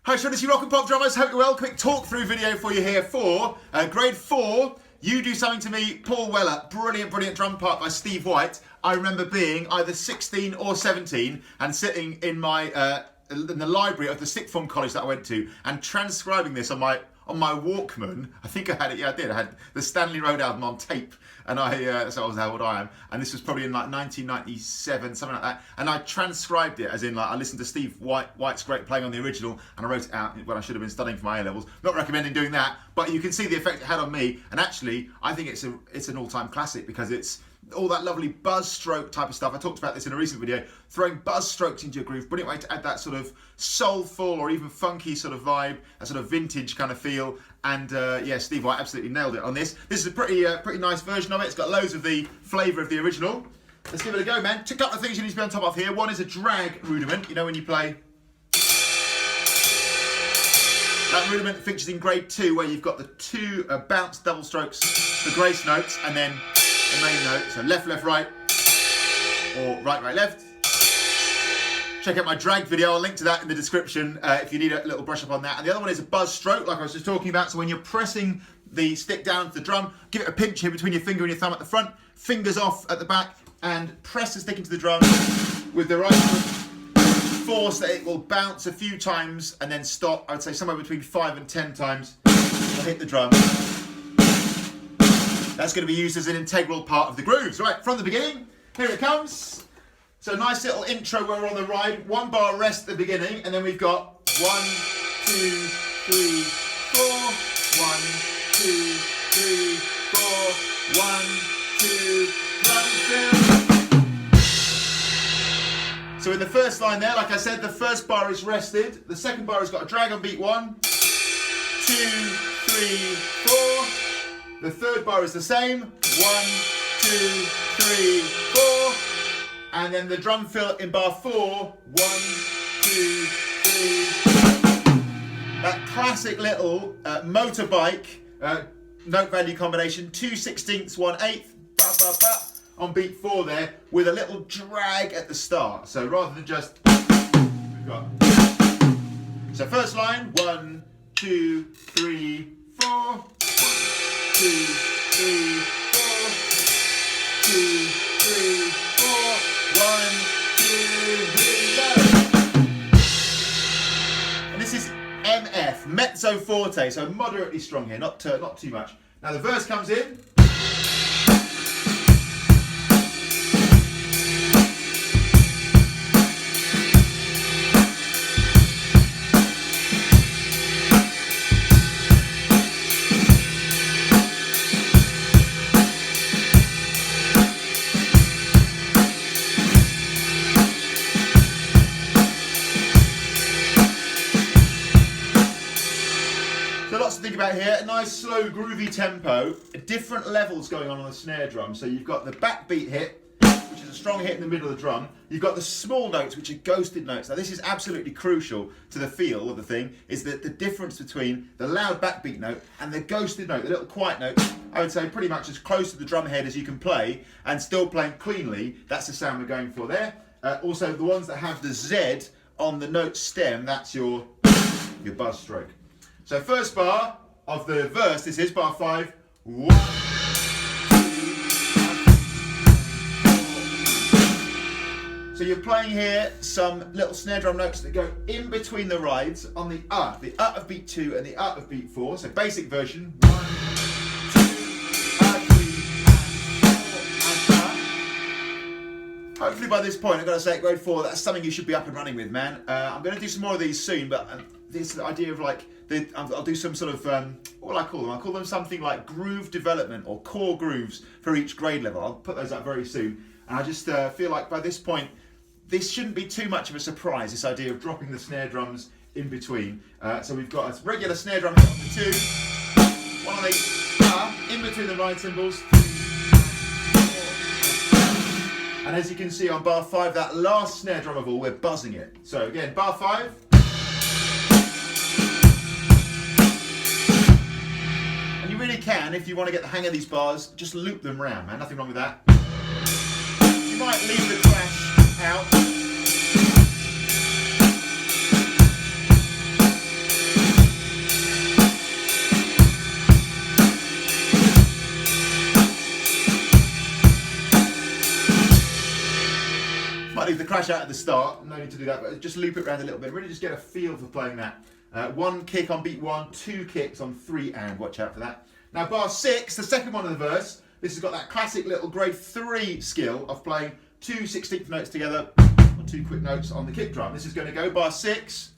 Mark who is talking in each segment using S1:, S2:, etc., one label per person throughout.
S1: Hi Trinity Rock and Pop Drummers, hope you're well. Quick talk through video for you here for grade 4, You Do Something to Me, Paul Weller. Brilliant, brilliant drum part by Steve White. I remember being either 16 or 17 and sitting in my in the library of the sixth form college that I went to and transcribing this on my Walkman. I think I had it, yeah I did. I had the Stanley Road album on tape, and so I was how old I am, and this was probably in like 1997, something like that, and I transcribed it, as in like I listened to Steve White's great playing on the original, and I wrote it out when I should have been studying for my A-levels. Not recommending doing that, but you can see the effect it had on me, and actually I think it's an all-time classic because it's all that lovely buzz stroke type of stuff. I talked about this in a recent video, throwing buzz strokes into your groove. Brilliant way to add that sort of soulful or even funky sort of vibe, a sort of vintage kind of feel. And yeah, Steve White absolutely nailed it on this. This is a pretty nice version of it. It's got loads of the flavour of the original. Let's give it a go, man. A couple of things you need to be on top of here. One is a drag rudiment. You know when you play. That rudiment features in grade 2 where you've got the two bounce double strokes for grace notes and then the main note, so left, left, right, or right, right, left. Check out my drag video, I'll link to that in the description if you need a little brush up on that. And the other one is a buzz stroke, like I was just talking about. So when you're pressing the stick down to the drum, give it a pinch here between your finger and your thumb at the front, fingers off at the back, and press the stick into the drum with the right foot. Force that it will bounce a few times and then stop. I would say somewhere between 5 and 10 times to hit the drum. That's going to be used as an integral part of the grooves. Right, from the beginning, here it comes. So nice little intro where we're on the ride. 1 bar rest at the beginning, and then we've got 1, 2, 3, 4. 1, 2, 3, 4. 1, 2, drum fill. So in the first line there, like I said, the first bar is rested. The second bar has got a drag on beat 1, 2, 3, 4. The third bar is the same, 1, 2, 3, 4, and then the drum fill in bar 4, 1, 2, 3. That classic little motorbike note value combination, 2/16, 1/8, ba ba ba, on beat 4 there, with a little drag at the start. So rather than just, we've got. So first line, 1, 2, 3, 4. 2, 3, 4. 2, 3, 4. 1, 2, 3, go. And this is MF, mezzo forte, so moderately strong here, not too much. Now the verse comes in. Lots to think about here. A nice slow groovy tempo, different levels going on the snare drum. So you've got the backbeat hit, which is a strong hit in the middle of the drum. You've got the small notes, which are ghosted notes. Now this is absolutely crucial to the feel of the thing, is that the difference between the loud backbeat note and the ghosted note, the little quiet note, I would say pretty much as close to the drum head as you can play and still playing cleanly. That's the sound we're going for there. Also the ones that have the Z on the note stem, that's your buzz stroke. So first bar of the verse, this is bar 5. 1, 2, 4. So you're playing here some little snare drum notes that go in between the rides on the of beat 2 and the of beat 4. So basic version. 1, 2, 3, 4, and hopefully by this point, I've got to say at grade 4, that's something you should be up and running with, man. I'm going to do some more of these soon, but this idea of like, I'll do some sort of, what will I call them? I'll call them something like groove development or core grooves for each grade level. I'll put those up very soon. And I just feel like by this point, this shouldn't be too much of a surprise, this idea of dropping the snare drums in between. So we've got a regular snare drum hit on the 2, 1 on the in between the ride cymbals. And as you can see on bar 5, that last snare drum of all, we're buzzing it. So again, bar 5. You really can, if you want to get the hang of these bars, just loop them round, man. Nothing wrong with that. You might leave the crash out. crash out at the start, no need to do that, but just loop it around a little bit, really just get a feel for playing that. One kick on beat 1, 2 kicks on 3 and, watch out for that. Now bar 6, the second one of the verse, this has got that classic little grade 3 skill of playing 2 16th notes together, or 2 quick notes on the kick drum. This is going to go bar 6.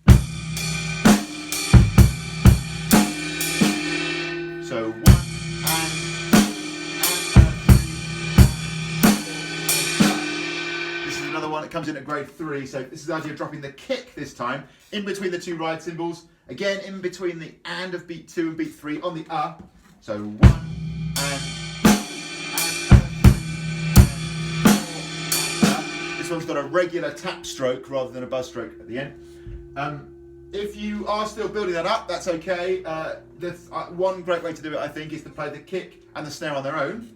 S1: So 1 and this is another one that comes in at grade 3. So this is the idea of dropping the kick this time in between the 2 ride cymbals. Again, in between the and of beat 2 and beat 3 on the So 1 and. This one's got a regular tap stroke rather than a buzz stroke at the end. If you are still building that up, that's okay. One great way to do it, I think, is to play the kick and the snare on their own.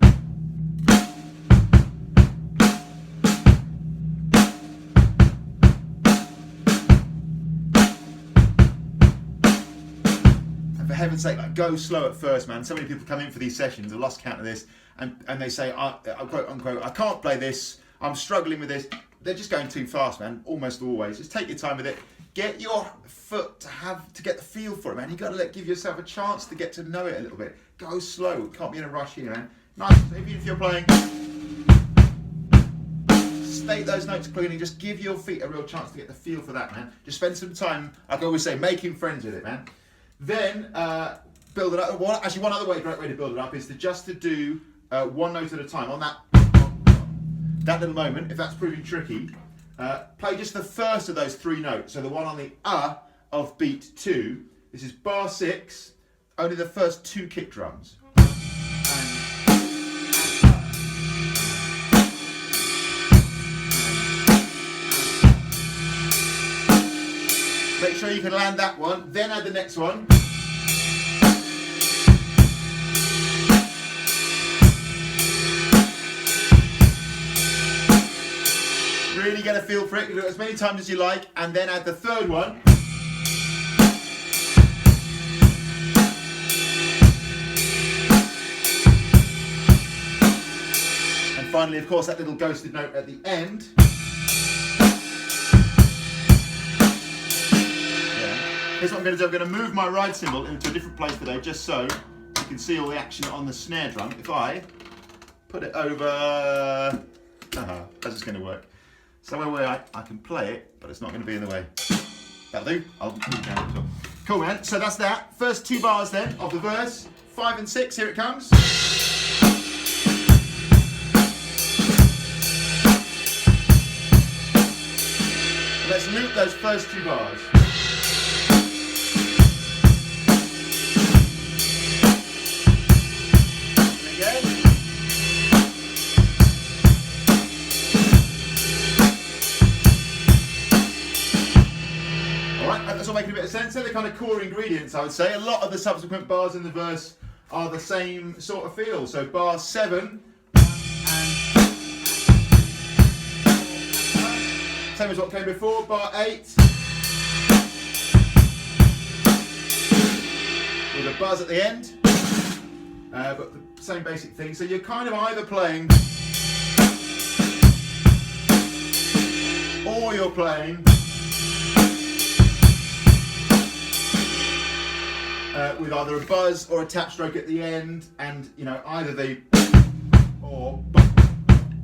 S1: And for heaven's sake, like, go slow at first, man. So many people come in for these sessions, I've lost count of this, and they say, quote unquote, I can't play this, I'm struggling with this. They're just going too fast, man, almost always. Just take your time with it. Get your foot to get the feel for it, man. You've got to give yourself a chance to get to know it a little bit. Go slow. Can't be in a rush here, man. Nice. Even if you're playing, state those notes clearly. Just give your feet a real chance to get the feel for that, man. Just spend some time, like I always say, making friends with it, man. Then build it up. Actually, one other great way to build it up is to do 1 note at a time. On that little moment, if that's proving tricky, play just the first of those 3 notes. So the one on the of beat 2. This is bar 6, only the first 2 kick drums. Make sure you can land that one, then add the next one. Really get a feel for it, do it as many times as you like, and then add the 3rd one. And finally, of course, that little ghosted note at the end. Here's what I'm going to do. I'm going to move my ride cymbal into a different place today, just so you can see all the action on the snare drum. If I put it over, that's just going to work. Somewhere where I can play it, but it's not going to be in the way. That'll do. I'll move it down as well. Cool, man. So that's that. First 2 bars then of the verse. 5 and 6. Here it comes. Let's loop those first 2 bars. Making a bit of sense. They're the kind of core ingredients, I would say. A lot of the subsequent bars in the verse are the same sort of feel. So bar 7, same as what came before. Bar 8, with a buzz at the end, but the same basic thing. So you're kind of either playing, or you're playing with either a buzz or a tap stroke at the end, and either or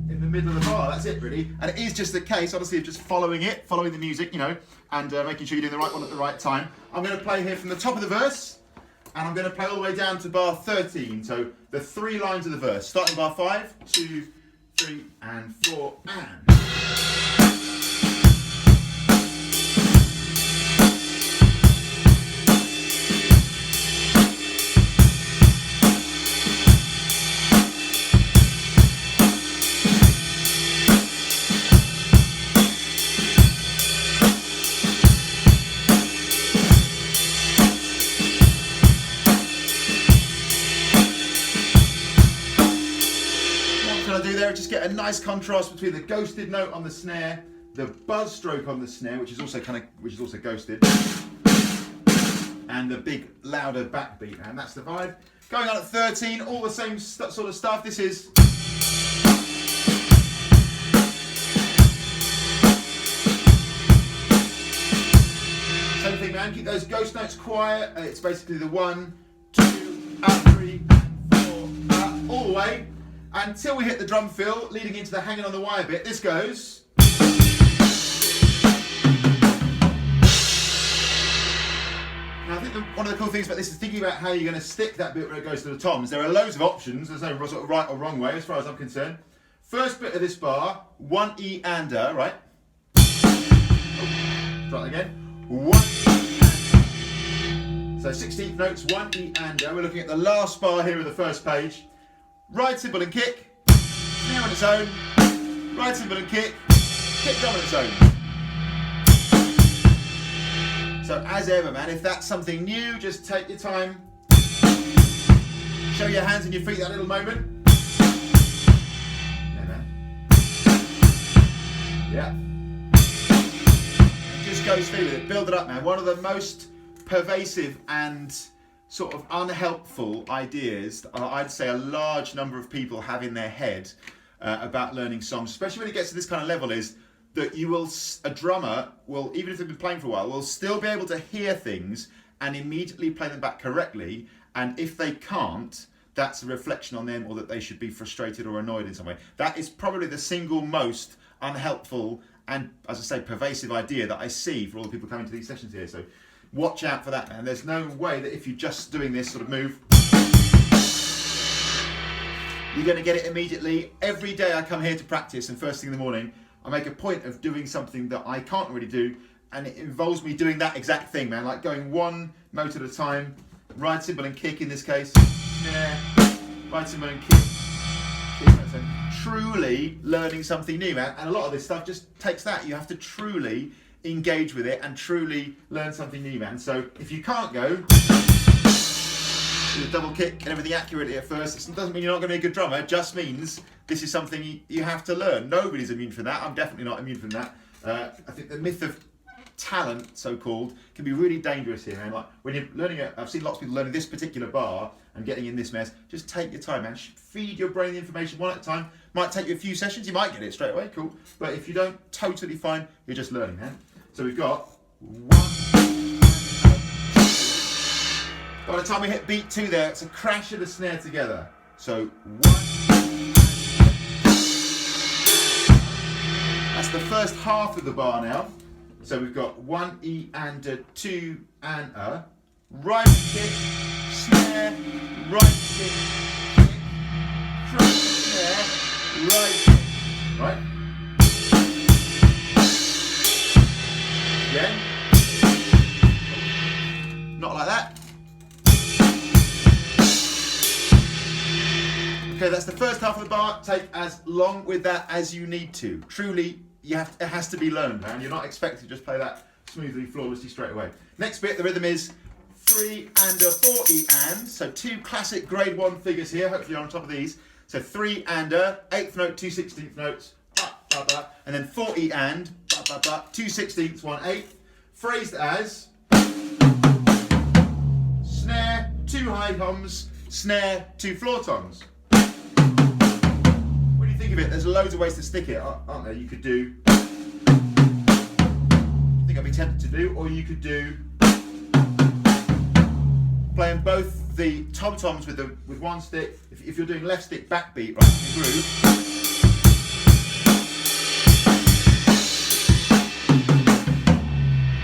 S1: in the middle of the bar. That's it, really. And it is just the case, honestly, of just following the music, and making sure you're doing the right one at the right time. I'm going to play here from the top of the verse, and I'm going to play all the way down to bar 13. So the 3 lines of the verse, starting bar 5, 2, 3, and 4, and. Just get a nice contrast between the ghosted note on the snare, the buzz stroke on the snare, which is also ghosted, and the big louder backbeat, and that's the vibe. Going on at 13, all the same sort of stuff. This is Same thing, man. Keep those ghost notes quiet. It's basically the 1, 2, 3, 4, all the way until we hit the drum fill, leading into the hanging on the wire bit. This goes. Now, I think one of the cool things about this is thinking about how you're going to stick that bit where it goes to the toms. There are loads of options. There's no sort of right or wrong way, as far as I'm concerned. First bit of this bar, 1 E and A, right? Oh, try that again. 1 E. So 16th notes, 1 E and A. We're looking at the last bar here of the first page. Ride cymbal and kick, snare on its own, ride cymbal and kick drum on its own. So as ever, man, if that's something new, just take your time. Show your hands and your feet that little moment. Yeah, man. Yeah. Just go through with it, build it up, man. One of the most pervasive and sort of unhelpful ideas I'd say a large number of people have in their head about learning songs, especially when it gets to this kind of level, is that a drummer will, even if they've been playing for a while, will still be able to hear things and immediately play them back correctly. And if they can't, that's a reflection on them, or that they should be frustrated or annoyed in some way. That is probably the single most unhelpful and, as I say, pervasive idea that I see for all the people coming to these sessions here. So watch out for that, man. There's no way that if you're just doing this sort of move, you're going to get it immediately. Every day I come here to practice, and first thing in the morning, I make a point of doing something that I can't really do, and it involves me doing that exact thing, man. Like going one note at a time, ride cymbal and kick in this case, snare, ride cymbal and kick. Truly learning something new, man. And a lot of this stuff just takes that. You have to truly engage with it and truly learn something new, man. So if you can't go with a double kick and everything accurately at first, it doesn't mean you're not going to be a good drummer. It just means this is something you have to learn. Nobody's immune from that. I'm definitely not immune from that. I think the myth of talent, so-called, can be really dangerous here, man. Like when you're learning I've seen lots of people learning this particular bar and getting in this mess. Just take your time, man. Feed your brain the information one at a time. Might take you a few sessions. You might get it straight away, cool. But if you don't, totally fine. You're just learning, man. So we've got 1. By the time we hit beat 2 there, it's a crash of the snare together. So 1. That's the first half of the bar now. So we've got 1 E and a, 2 and a. Right kick, snare, right kick, front snare, right kick. Right? Again. Not like that. Okay, that's the first half of the bar. Take as long with that as you need to. Truly, it has to be learned, man. You're not expected to just play that smoothly, flawlessly straight away. Next bit, the rhythm is 3 and a, 4 E and. So 2 classic grade 1 figures here. Hopefully you're on top of these. So 3 and a, 8th note, 2 16th notes, and then 4 E and, 2 16ths, 1 8th. Phrased as snare, 2 high toms, snare, 2 floor toms. When you think of it, there's loads of ways to stick it, aren't there? You could do, I think I'd be tempted to do, or you could do playing both the tom-toms with one stick. If you're doing left stick backbeat, right, in the groove.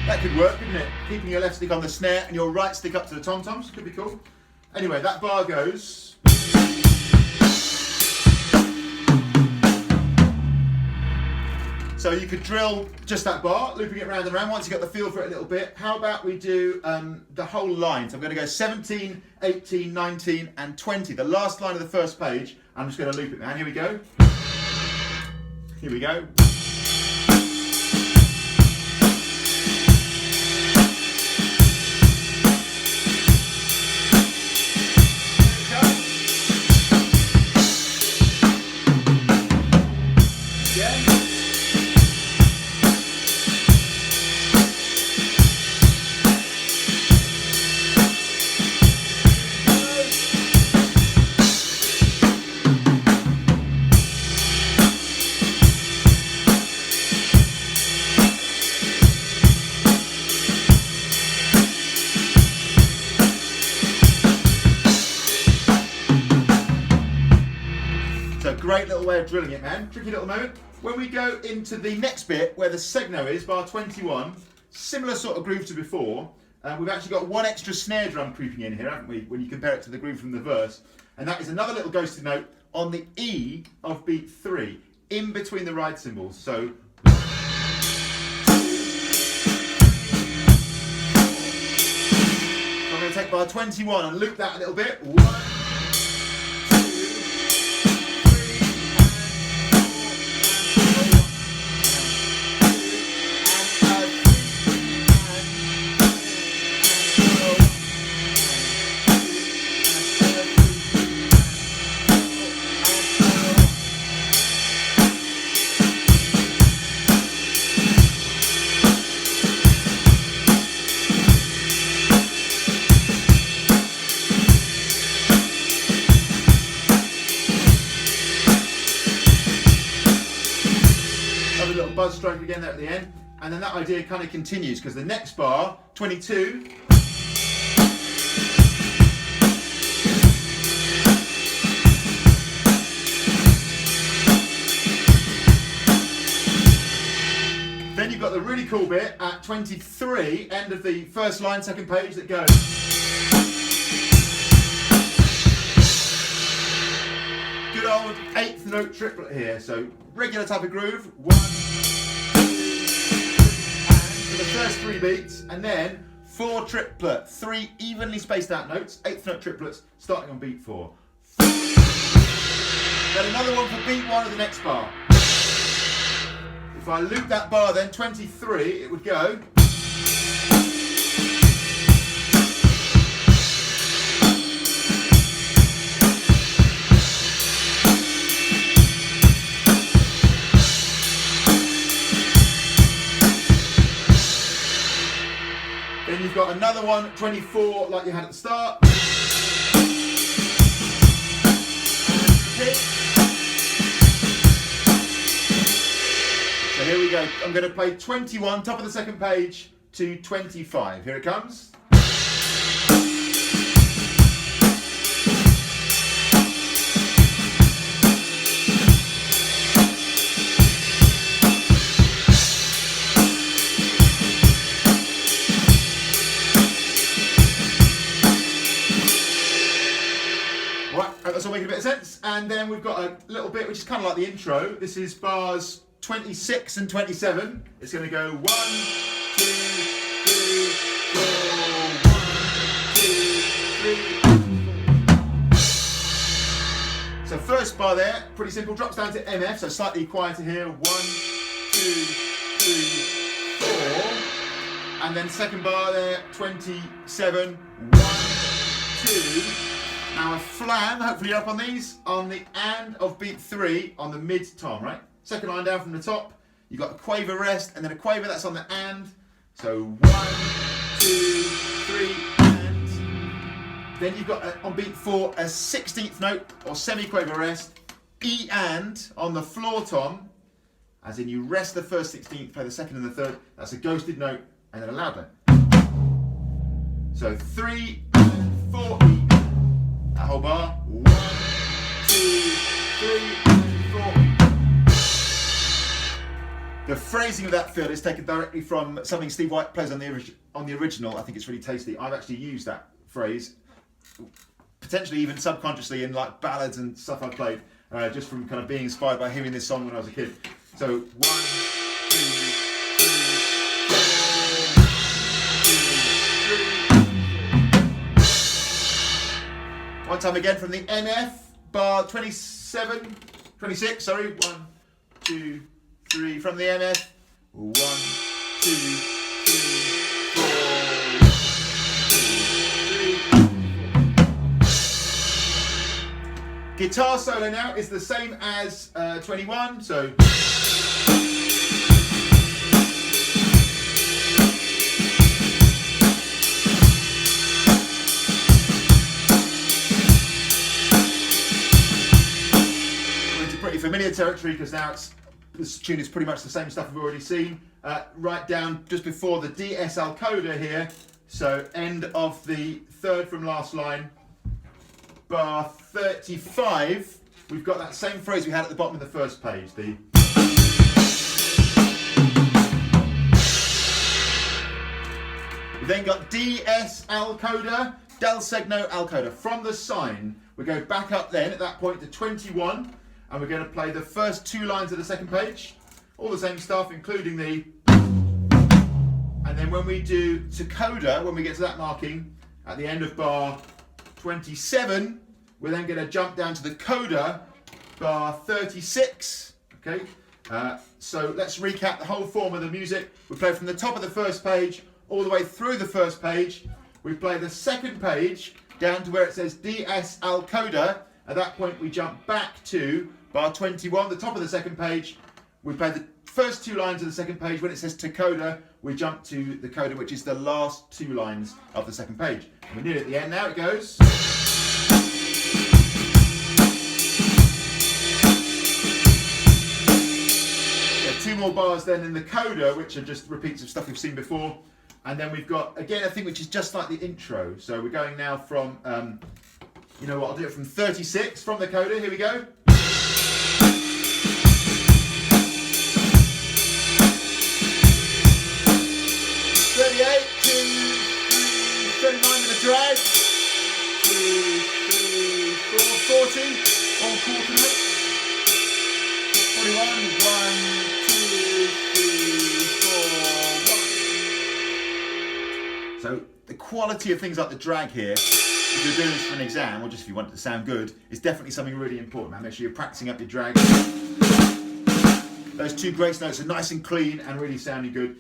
S1: That could work, couldn't it? Keeping your left stick on the snare and your right stick up to the tom-toms, could be cool. Anyway, that bar goes. So you could drill just that bar, looping it round and round once you got the feel for it a little bit. How about we do the whole line? So I'm going to go 17, 18, 19 and 20. The last line of the first page. I'm just going to loop it, man. Here we go. Here we go. Great little way of drilling it, man. Tricky little moment. When we go into the next bit, where the segno is, bar 21, similar sort of groove to before. We've actually got one extra snare drum creeping in here, haven't we, when you compare it to the groove from the verse. And that is another little ghosted note on the E of beat 3, in between the ride cymbals. So, I'm going to take bar 21 and loop that a little bit. 1, 2, 3, buzz stroke again there at the end, and then that idea kind of continues because the next bar, 22, then you've got the really cool bit at 23, end of the first line, second page, that goes. Good old 8th note triplet here, so regular type of groove, 1, 2, 3, and for the first 3 beats, and then 4 triplet, 3 evenly spaced out notes, 8th note triplets, starting on beat 4. Then another one for beat 1 of the next bar. If I loop that bar then, 23, it would go. Then you've got another one, 24, like you had at the start. So here we go. I'm going to play 21, top of the second page, to 25. Here it comes. That's all making a bit of sense. And then we've got a little bit which is kind of like the intro. This is bars 26 and 27. It's going to go 1, 2, 3, 4, 1, 2, 3. So first bar there, pretty simple, drops down to MF, so slightly quieter here. 1, 2, 3, 4. And then second bar there, 27, 1, 2. Now a flam, hopefully you're up on these, on the and of beat 3 on the mid tom, right? Second line down from the top, you've got a quaver rest and then a quaver that's on the and. So 1, 2, 3, and. Then you've got on beat 4 a 16th note or semi-quaver rest, E and on the floor tom, as in you rest the first 16th, play the second and the third, that's a ghosted note and then a loud note. So 3 and 4 E. That whole bar. 1, 2, 3, and 4. The phrasing of that fill is taken directly from something Steve White plays on the original. I think it's really tasty. I've actually used that phrase, potentially even subconsciously in like ballads and stuff I've played, just from kind of being inspired by hearing this song when I was a kid. So 1, 2, 3, 4. One time again from the MF, bar 26, sorry, 1, 2, 3, from the MF, 1, 2, 3, 4. Guitar solo now is the same as 21, so. Familiar territory because now this tune is pretty much the same stuff we've already seen. Right down just before the DSL coda here, so end of the third from last line, bar 35, we've got that same phrase we had at the bottom of the first page. We've then got DS al coda, del segno al coda. From the sign, we go back up then at that point to 21, and we're going to play the first 2 lines of the second page. All the same stuff, including the... And then when we do to coda, when we get to that marking, at the end of bar 27, we're then going to jump down to the coda, bar 36. Okay, so let's recap the whole form of the music. We play from the top of the first page all the way through the first page. We play the second page down to where it says DS al coda. At that point, we jump back to bar 21, the top of the second page. We play the first 2 lines of the second page. When it says to coda, we jump to the coda, which is the last 2 lines of the second page. We're nearly at the end now. It goes. Yeah, 2 more bars then in the coda, which are just repeats of stuff we've seen before. And then we've got, again, a thing which is just like the intro. So we're going now from, you know what, I'll do it from 36, from the coda. Here we go. 38, 2, 3, 39 with a drag. 2, 3, 4, 40. On quarter note. 41, 1, 2, 3, 4, 1. So the quality of things like the drag here, if you're doing this for an exam, or just if you want it to sound good, is definitely something really important, man. Make sure you're practicing up your drag. Those 2 grace notes are nice and clean and really sounding good.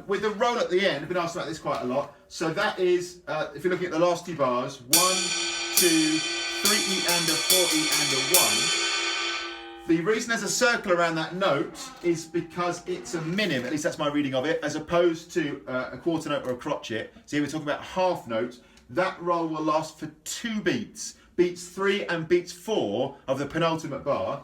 S1: With the roll at the end, I've been asked about this quite a lot. So that is, if you're looking at the last 2 bars, 1, 2, 3E and a 4E and a 1. The reason there's a circle around that note is because it's a minim, at least that's my reading of it, as opposed to a quarter note or a crotchet. So here we're talking about half notes. That roll will last for 2 beats, beats 3 and beats 4 of the penultimate bar.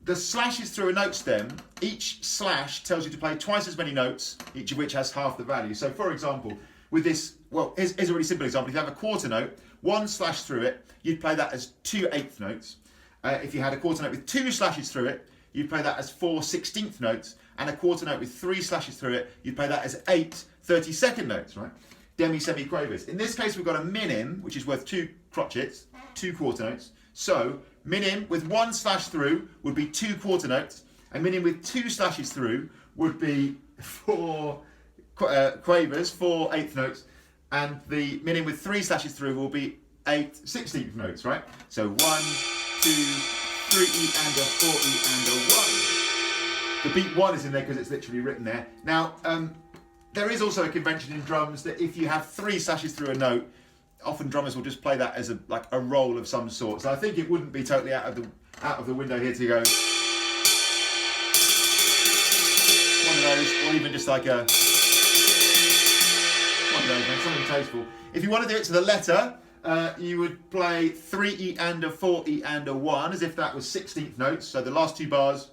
S1: The slashes through a note stem, each slash tells you to play twice as many notes, each of which has half the value. So for example, with this, well, here's a really simple example. If you have a quarter note, 1 slash through it, you'd play that as 2 eighth notes. If you had a quarter note with 2 slashes through it, you'd play that as 4 16th notes. And a quarter note with 3 slashes through it, you'd play that as 8 32nd notes, right? Demi-semi-quavers. In this case, we've got a minim, which is worth 2 crotchets, 2 quarter notes. So minim with 1 slash through would be 2 quarter notes, and minim with 2 slashes through would be 4 quavers, 4 eighth notes, and the minim with 3 slashes through will be 8 16th notes, right? So 1, 2, 3E and a 4E and a 1. The beat 1 is in there because it's literally written there. Now, there is also a convention in drums that if you have 3 slashes through a note, often drummers will just play that as a roll of some sort. So I think it wouldn't be totally out of the window here to go one of those, or even just like one of those, man, something tasteful. If you want to do it to the letter, you would play 3E and a 4E and a 1 as if that was 16th notes. So the last 2 bars.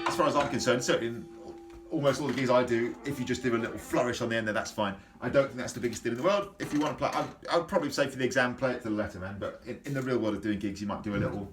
S1: As far as I'm concerned, certainly in almost all the gigs I do, if you just do a little flourish on the end there, that's fine. I don't think that's the biggest deal in the world. If you want to play, I would probably say for the exam, play it to the letter, man. But in the real world of doing gigs, you might do a little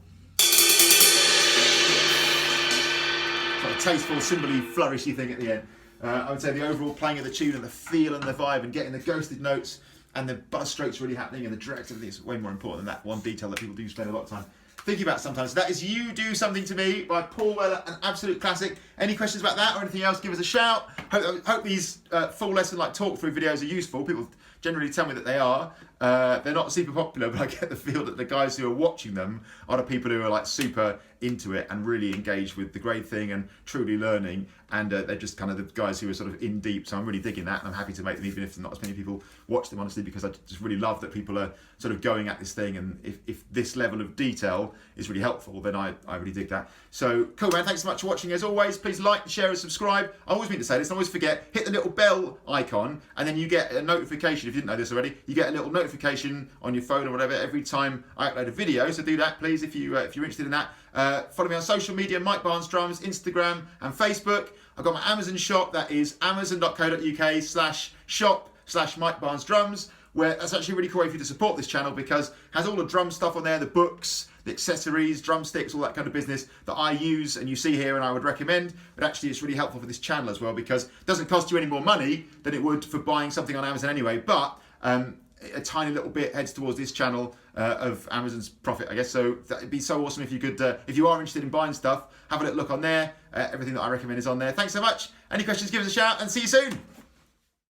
S1: sort of tasteful, cymbally, flourishy thing at the end. I would say the overall playing of the tune and the feel and the vibe and getting the ghosted notes and the buzz strokes really happening and the drags, everything is way more important than that one detail that people do spend a lot of time thinking about sometimes. So that is You Do Something To Me by Paul Weller, an absolute classic. Any questions about that or anything else, give us a shout. Hope these full lesson talk through videos are useful. People generally tell me that they are. They're not super popular, but I get the feel that the guys who are watching them are the people who are super into it and really engaged with the grade thing and truly learning, and they're just kind of the guys who are sort of in deep. So I'm really digging that, and I'm happy to make them even if not as many people watch them, honestly, because I just really love that people are sort of going at this thing, and if this level of detail is really helpful, then I really dig that. So cool, man, thanks so much for watching. As always, please like, share and subscribe. I always mean to say this, I always forget, hit the little bell icon and then you get a notification. If you didn't know this already, you get a little notification on your phone or whatever every time I upload a video, so do that please if you're interested in that. Follow me on social media, Mike Barnes Drums, Instagram and Facebook. I've got my Amazon shop, that is amazon.co.uk/shop/Mike Barnes Drums. where that's actually a really cool way for you to support this channel, because it has all the drum stuff on there, the books, the accessories, drumsticks, all that kind of business that I use and you see here and I would recommend. But actually it's really helpful for this channel as well, because it doesn't cost you any more money than it would for buying something on Amazon anyway. But a tiny little bit heads towards this channel of Amazon's profit, I guess. So it'd be so awesome if you could, if you are interested in buying stuff, have a little look on there. Everything that I recommend is on there. Thanks so much. Any questions, give us a shout, and see you soon.